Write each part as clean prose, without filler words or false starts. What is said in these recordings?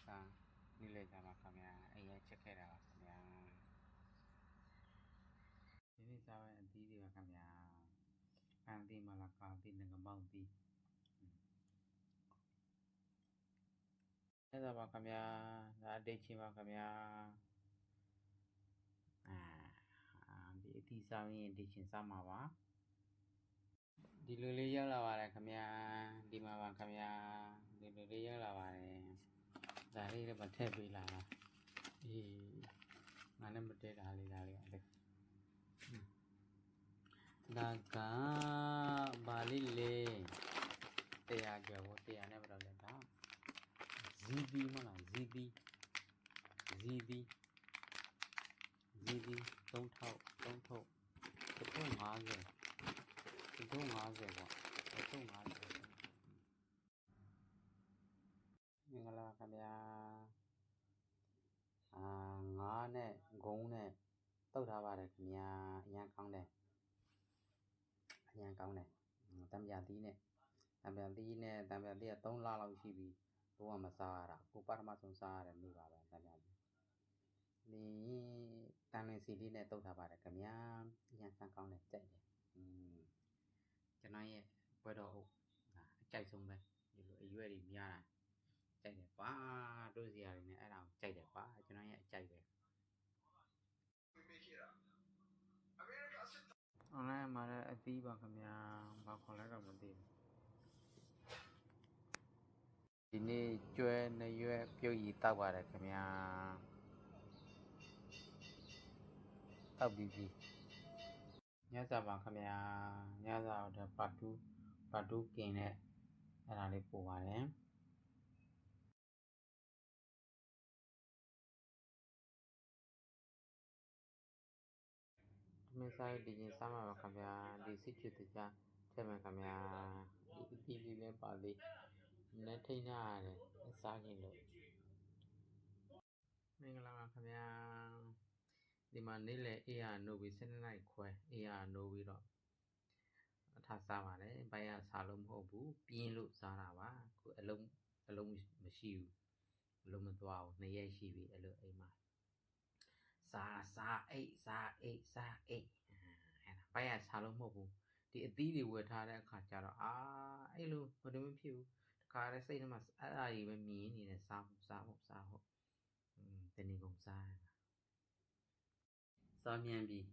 Sa nilai sama kami ayah cek era kami ini sawa anti di kami anti malah anti dengan bounty sama kami ada cima kami di sami di cin sama wa di luli yang lawan kami di mawang kami di luli yang lawan dari lepas tepi lah di mana betul hari ada daga Bali le tea jauh tea ni berapa dah ZD mana ZD don't talk itu ngaze ni kalau kami ngane gong ne tau dah barai kami yang kang ne tam jadi ne tong lalau sih bi tuan masara kupar masuk sara ni bawa tam jadi ni tanah sini ne tau dah barai kami yang kang ne cai cho nó quay đầu chạy xuống đây dưới đi mía này chạy đẹp quá đôi gì này ai nào chạy đẹp quá cho nó chạy về hôm nay mà tí bằng cầm nhà vào còn lấy đồng tiền thì này chơi này chơi biểu gì tao vào đây cầm nhà tao bị gì nhớ ra bằng cầm nhà nhớ ra được bắt đu kinh này là để bù vào đấy mình sai đi nhìn sao mà cầm nhà đi xích chữ tự ra thế mà cầm nhà đi lên bảo đi nên thấy na này sao nhìn được mình làm cầm nhà đi mà nếu là no bị sinh này khỏe no bị đó thật sao mà đấy bây giờ sao lông hồ bú pin lụt sao nào á cứ lông mà siêu lông mình vào này ai siêu bị lỡ ấy mà sa ấy bây giờ sao lông hồ bú thì tí đi vừa thà đấy khá chả đó ấy luôn mà đừng phiêu khá đấy xây mà ai mà mì này là sao tên này cũng sai sao miền bi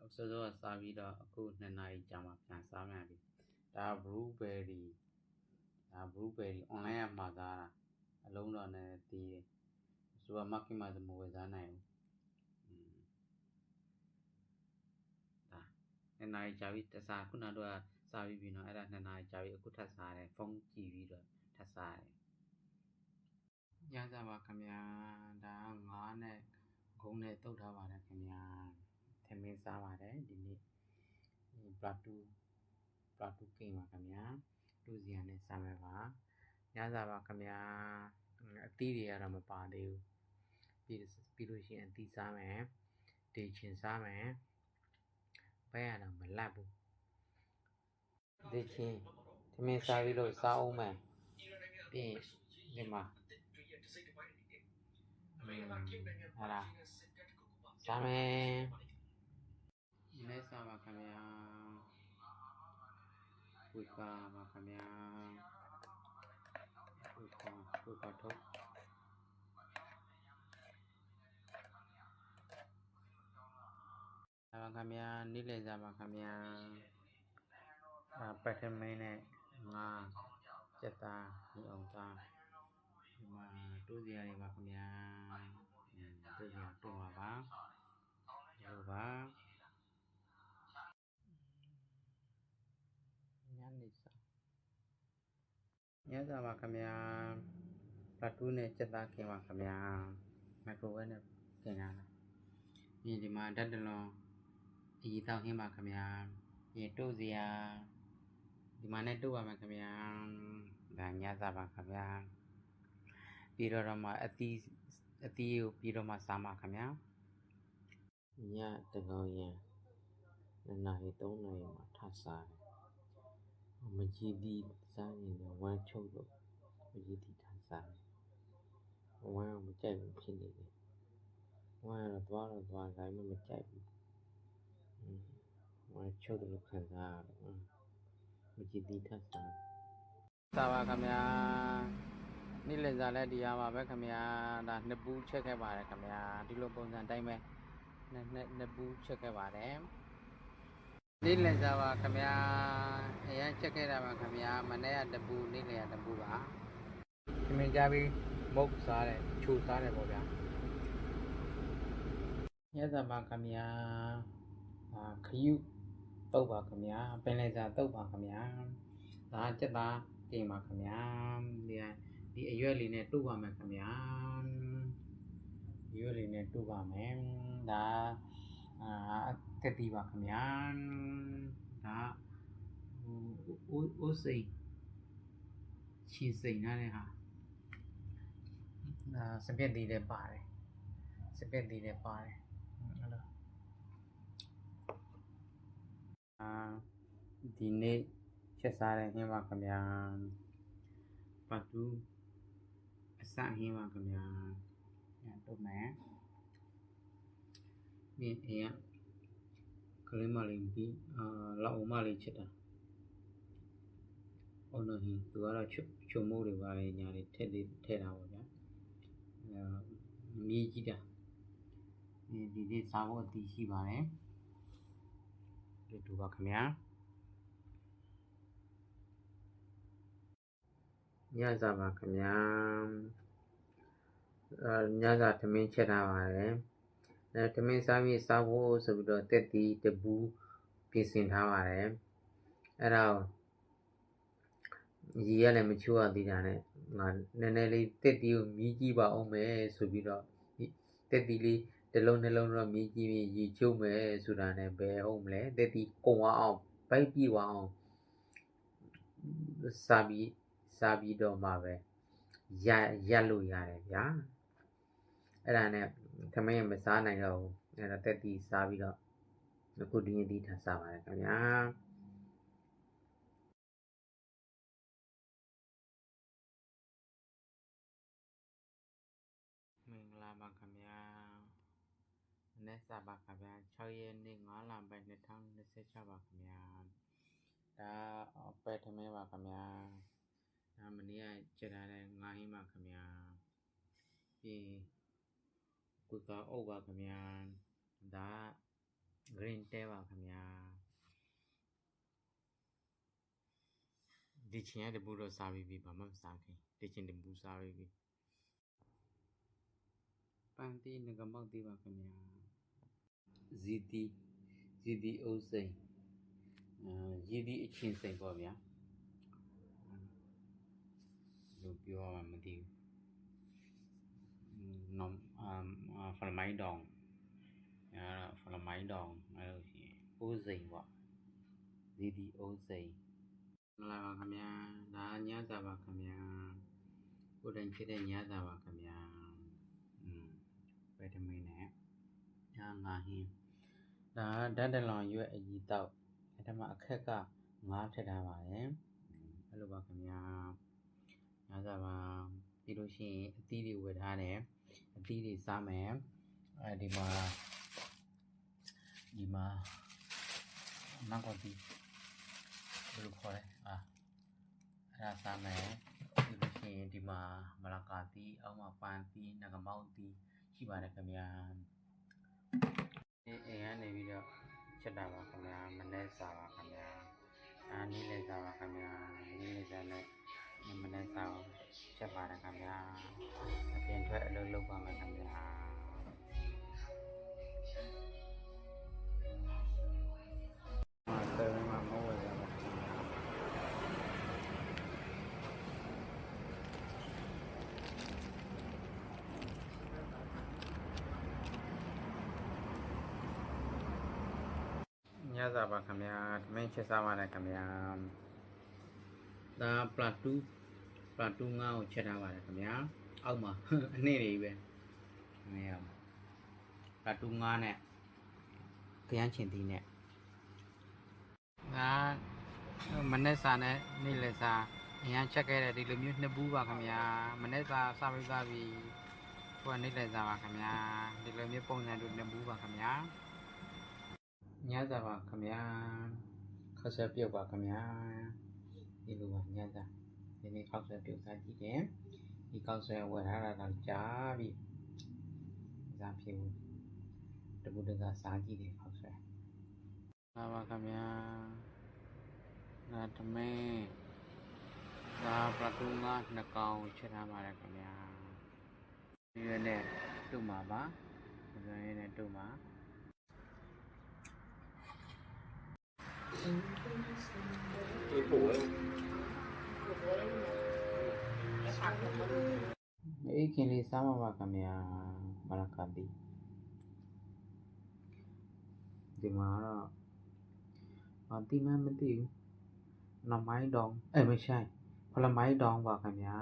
so sao bi đó cô nên này chả màပြန်sao miền bi đã blueberry online mà ra lâu rồi này thì supermarket mà mua giá này nên này chả biết sao cũng nào đó sao bi nó ấy là nên này chả biết cũng thật sao này phong chỉ bi rồi thật sao giá ra mà cái đã ngon này cũng này tốt đâu vào cái thêm mấy sao vào đấy đi đi Platu kinh mà cái tu gì này sao mà vào giá ra mà cái tí đi ra mà bà đều pi đôi chuyện tí sao mà để chuyện sao mà bây giờ mình làm bu để chuyện thêm mấy sao đi rồi sao mà đi nhưng mà là sao mà này sao mà cái Kuika makamnya kuika thốt makamnya nilai za makamnya pattern mấy này nga cheta ni ông ta mà tu gì này makamnya tu gì tu mà ba nhắn đi sao nhớ ra makamnya Platu này cheta kia makamnya microwave này cái nàoนี่ဒီမှာဓာတ်တလုံးအရေးတောင်းခင်းပါခင်ဗျာဒီတို့စရာဒီမှာနဲ့တို့ပါမယ်ခင်ဗျာဒါညစားပါခင်ဗျာပြီးတော့မှအသီးကိုပြီးတော့မှစားပါခင်ဗျာညတကောင်ရံ2 နာရီ 3 နာရီမှာထစားတယ်မကြီးသီးစားရင်လည်းဝမ်းချုပ်တော့မကြီးသီးထစား စားဝမ်းမကြိုက်ဘူးဖြစ်နေတယ်ဝမ်းတော့သွားဒါမှမကြိုက်ဘူးဝမ်းချုပ်တယ်လို့ခံစားရတယ်မကြည့်သေးထပ်စားပါခင်ဗျာနေ့လည်စာလည်းတရားပါပဲခင်ဗျာဒါနှစ်ပူးချက်ခဲ့ပါတယ်ခင်ဗျာဒီလိုပုံစံတိုင်းပဲနှစ်ပူးချက်ခဲ့ပါတယ်နေ့လည်စာပါခင်ဗျာအရင်ချက်ခဲ့တာပါခင်ဗျာမနေ့ကတပူနေ့လည်ကတပူပါခင်ဗျာကြပြီးမုတ်စားတယ်ချိုစားတယ်ပေါ့ဗျာညစာပါခင်ဗျာခရုတုတ်ပါခင်ဗျာပင်လယ်စာတုတ်ပါခင်ဗျာဒါစက်သားတင်ပါခင်ဗျာဒီအရွက်လေးနဲ့တုတ်ပါမယ်ခင်ဗျာရွက်လေးနဲ့တုတ်ပါမယ်ဒါတက်တီးပါခင်ဗျာဒါအိုးစိန်ချီစိန်နားနဲ့ဟာစပက်တီးလည်းပါတယ်အဲ့လိုဒီနေ့ချက်စားတဲ့ဟင်းပါခင်ဗျာပတ်တူးအစဟင်းပါခင်ဗျာတုတ်မယ်ဒီအိမ်ကလေးမလေးပြီးလောက်အမလေးချက်တာအော်နော်ဟင်းသူကတော့ချုံမိုးတွေပါလေညာလေးထည့်တာပေါ့ဗျာမြေကြီးတာဒီနေ့စားဖို့အတီးရှိပါတယ်ဒီတူပါခင်ဗျာညစာပါခင်ဗျာညစာသမင်းချက်ထားပါတယ်သမင်းစားပြီးစားဖို့ဆိုပြီးတော့တက်တီတပူးပြင်ဆင်ထားပါတယ်အဲ့ဒါရေရလည်းမချိုးရသေးတာနဲ့ငါနည်းနည်းလေးတက်တီကိုမြည်ကြည့်ပါအောင်မယ်ဆိုပြီးတော့တက်တီလေးတစ်လုံးတော့မြည်ကြည့်ပြီးရေချိုးမယ်ဆိုတာနဲ့ပဲဟုတ်မလဲတက်တီကုံအောင်ဗိုက်ပြေးအောင်စားပြီးတော့မှပဲရက်လို့ရတယ်ဗျာအဲ့ဒါနဲ့သမင်းမစားနိုင်တော့ဘူးအဲ့ဒါတက်တီစားပြီးတော့အခုဒီနေ့ဒီထပ်စားပါတယ်ခင်ဗျာမင်္ဂလာပါခင်ဗျာနေ့စာပါခင်ဗျာ6ရက်နေ့9လပိုင်း2026ပါခင်ဗျာဒါပဲထမင်းပါခင်ဗျာမနေ့ကချက်ထားတဲ့ငါးဟင်းပါခင်ဗျာပြီးကုသားအုပ်ပါခင်ဗျာဒါ green tea ပါခင်ဗျာဒီချင်းရတဲ့ဘူးတော့စားပြီးဘာမှမစားခင်ဒီချင်းတဘူးစားပြီးပန်းတီးငကမောက်တီးပါခင်ဗျာဇီတီအိုးစိန်ရည်ဒီအချင်းစိန်ပေါ့ဗျာလို့ပြောမှမသိဘူးနော်ဖလမိုင်းတောင်ဖလမိုင်းတောင်အဲ့လိုရှိရင်အိုးစိန်ပေါ့ဇီတီအိုးစိန်မလာပါခင်ဗျာဒါညစာပါခင်ဗျာကိုယ်တိုင်ဖြစ်တဲ့ညစာပါခင်ဗျာပဲတမင်းနဲ့ငါဟင်းဒါဓာတ်တလောင်ရွက်အကြီးတောက်အဲ့ဒါမှအခက်ကငါးထည့်ထားပါတယ်အဲ့လိုပါခင်ဗျာညစာပါပြီးလို့ရှိရင်အသီးတွေဝယ်ထားတယ်အသီးတွေစားမယ်ဒီမှာနောက်ကဒီဘယ်လိုခေါ်လဲအဲ့ဒါစားမယ်ပြီးလို့ရှိရင်ဒီမှာမလာကာတီအောက်မှာပန်းတီငကမောက်တီရှိပါတယ်ခင်ဗျာအိမ်ကနေပြီးတော့ချက်တာပါခင်ဗျာမနေ့စားပါခင်ဗျာနေ့လည်စားပါခင်ဗျာနေ့လည်စားနဲ့မနေ့စားချက်ပါတယ်ခင်ဗျာအပြင်ထွက်အလုပ်လုပ်ပါမယ်ခင်ဗျာတယ်မှာမဟုတ်ရပါညစာပါခင်ဗျာသမင်းချက်စားပါတယ်ခင်ဗျာဒါပလတူငါးကိုချက်ထားပါတယ်ခင်ဗျာအောက်မှာအနှိမ့်နေပဲနေရပလတူငါးနဲ့ခရမ်းချင်သီးနဲ့ဒါမနေ့စာနဲ့နေ့လည်စာ အရန်ချက်ခဲ့တဲ့ဒီလိုမျိုးနှစ်ဘူးပါခင်ဗျာမနေ့စာစပိသားပြီးဟိုကနေ့လည်းစားပါခင်ဗျာဒီလိုမျိုးပုံစံတို့နှစ်ဘူးပါခင်ဗျာညစာပါခင်ဗျာခက်ဆက်ပြုတ်ပါခင်ဗျာဒီလိုပါညစာဒီနေ့ခောက်ဆက်ပြုတ်စားကြည့်တယ်ဒီခောက်ဆက်ဝယ်ထားတာတော့ကြားပြီစားဖြစ်ဘူးတပူတကစားကြည့်တယ်ခောက်ဆက်လာပါခင်ဗျာနာတမဲဒါပတူငါနှစ်ကောင်ချက်ထားပါတယ်ခင်ဗျာဒီရနဲ့တုတ်မှာပါဒီရနဲ့တုတ်မှာအေးခင်လေးစားမှာပါခင်ဗျာမရကတိဒီမှာတော့တိမှမသိဘူးနှမိုင်းတောင်အဲ့မဆိုင်ဖလမိုင်းတောင်ပါခင်ဗျာ